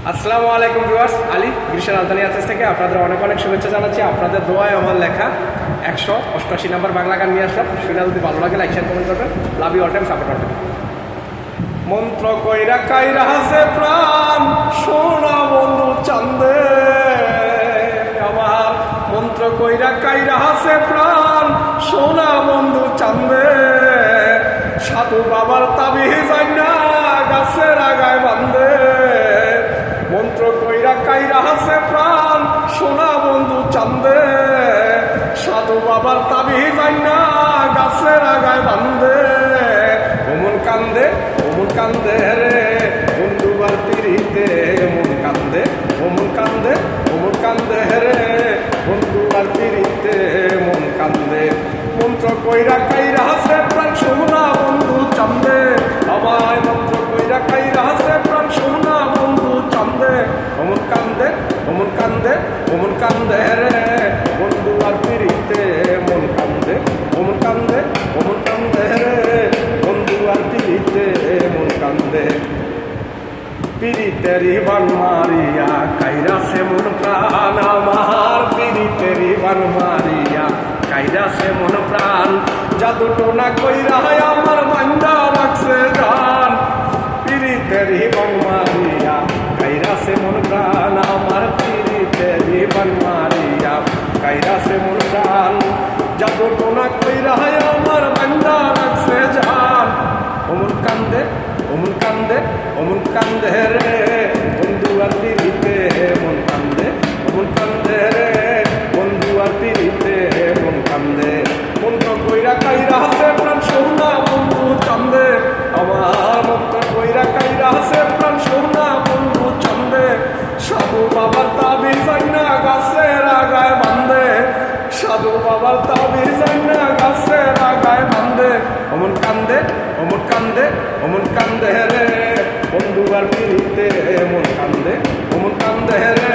আসসালামু আলাইকুম ভিউয়ার্স, আলী গ্রীষ্মের রাজধানী আর্টিস্ট থেকে আপনাদের অনেক অনেক শুভেচ্ছা জানাচ্ছি। আপনাদের দোয়ায় আমার লেখা 188 নাম্বার বাংলা গান নিয়ে আসলাম। শুনে যদি ভালো লাগে লাইক শেয়ার কমেন্ট করবেন। Love you all time, support করবেন। মন্ত্র কইরা কাইরা হাসে প্রাণ সোনা বন্ধু চান্দে আমার, মন্ত্র কইরা কাইরা হাসে প্রাণ সোনা বন্ধু চান্দে, সাধু বাবার তাবিজ আইনা গাছের আগায় বান্ধে, মন্ত্র কইরা কাইরা হাসে প্রাণ সোনা বন্ধু চান্দে, সাধু বাবার তাবিজ আইনা গাছের আগায় বান্ধে, ওমন কান্দে রে বন্ধুবার পিড়িতে, মন কান্দে ওমন কান্দে রে বন্ধুবার পিড়িতে, মন কান্দে। মন্ত্র কইরা কাইরা হাসে প্রাণ সোনা বন্ধু চান্দে আমায়, মন্ত্র কইরা কাইরা হাসে প্রাণ সোনা বন্ধু চান্দে, ওমন কান্দে রে বন্ধুবার পিড়িতে, মন কান্দে ওমন কান্দে রে বন্ধুবার পিড়িতে, মন কান্দে। পিড়িতেরি বান মারিয়া কাইরা সে মন প্রাণ আমার, পিড়িতেরি বান মারিয়া কাইরা সে মন প্রাণ, জাদু টোনা কইরা আমার বান্দা রাখছে জান, পিড়িতেরি বান মারিয়া কাইরা সে মন প্রাণ আমার, পিড়িতেরি বান মারিয়া কাইরা সে মন প্রাণ, জাদু টোনা কইরা আমার বান্দা রাখছে জান, ওমন কান্দে রে বন্ধু আর পিড়িতে, মন কান্দে রে বন্ধু আর পিড়িতে, মন কান্দে। মন্ত্র কইরা কাইরা হাসে প্রাণ সোনা বন্ধু চান্দে আমার, মন্ত্র কইরা কাইরা হাসে প্রাণ সোনা বন্ধু চান্দে, সাধু বাবার তাবিজ আইনা গাছের আগায় বান্ধে, সাধু বাবার তাবিজ আইনা গাছের আগায় বান্ধে, ওমন কান্দে রে বন্ধু আর পিড়িতে, মন কান্দে রে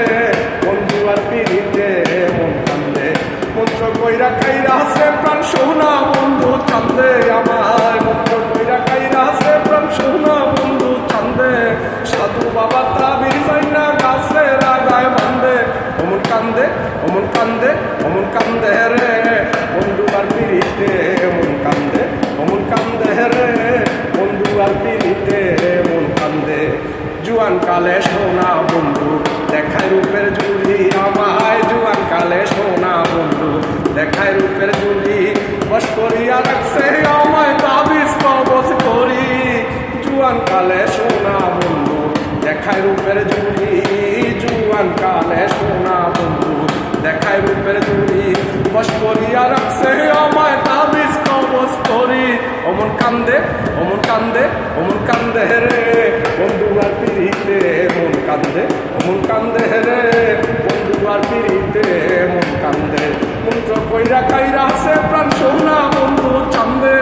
বন্ধু আর পিড়িতে, মন কান্দে। মন্ত্র কইরা কাইরা হাসে প্রাণ সোনা বন্ধু চান্দে আমার, মন্ত্র কইরা কাইরা হাসে প্রাণ সোনা বন্ধু চান্দে, সাধু বাবা তাবিজ আইনা গাছের আগায় বান্ধে, ওমন কান্দে রে বন্ধু আর পিড়িতে, মন কান্দে রে বন্ধু আর পিড়িতে, মন কান্দে। জুয়ান কালে সোনা বন্ধু দেখায় রূপের জুড়ি আমায়, জুয়ান কালে সোনা বন্ধু দেখায় রূপের জুড়ি, বস করিয়া রাখছে আমায় তাবিজ কবজ করি, জুয়ান কালে সোনা বন্ধু দেখায় রূপের জুড়ি, জুয়ান কালে সোনা বন্ধু দেখায় রূপের জুড়ি, বস করিয়া রাখছে আমায় তাবিজ কবজ করি, ওমন কান্দে রে বন্ধু আর পিড়িতে, মন কান্দে রে বন্ধু আর পিড়িতে, মন কান্দে। মন্ত্র কইরা কাইরা হাসে প্রাণ সোনা বন্ধু চান্দে,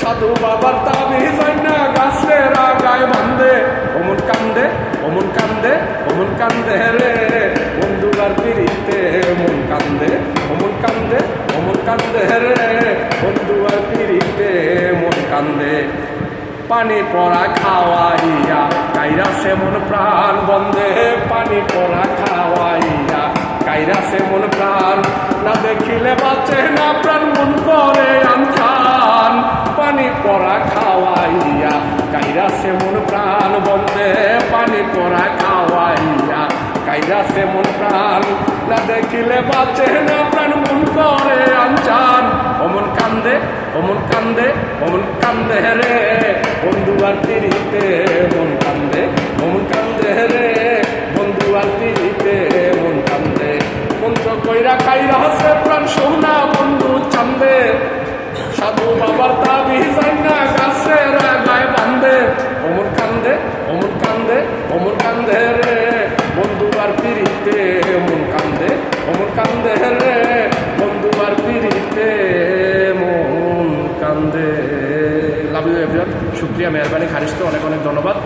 সাধু বাবার তাবিজ আইনা গাছের আগায় বান্ধে, ওমন কান্দে রে বন্ধু আর পিড়িতে, মন কান্দে রে বন্ধু আর পিড়িতে, মন কান্দে। পানি পড়া খাওয়াইয়া কাইরা সে মন প্রাণ বন্ধে, পানি পড়া খাওয়াইয়া কাইরা সে মন প্রাণ, না দেখিলে বাঁচে না প্রাণ মন করে আনখান, পানি পড়া খাওয়াইয়া কাইরা সে মন প্রাণ বন্ধে, পানি পড়া খাওয়াইয়া কাইরা সে মন প্রাণ, না দেখিলে বাঁচে না প্রাণ মন করে আনচান, ওমন কান্দে রে বন্ধু আর পিড়িতে, মন কান্দে রে বন্ধু আর পিড়িতে, মন কান্দে। মন্ত্র কইরা কাইরা হাসে প্রাণ সোনা বন্ধু চান্দে, সাধু বাবার তাবিজ আইনা গাছের আগায় বান্ধে, ওমন কান্দে রে বন্ধু আর পিড়িতে, মন কান্দে রে বন্ধু আর পিড়িতে, মন কান্দে। লাভ ইউ এভরিওয়ান, শুক্রিয়া, মেহরবানি, খারিজ, তো অনেক অনেক ধন্যবাদ।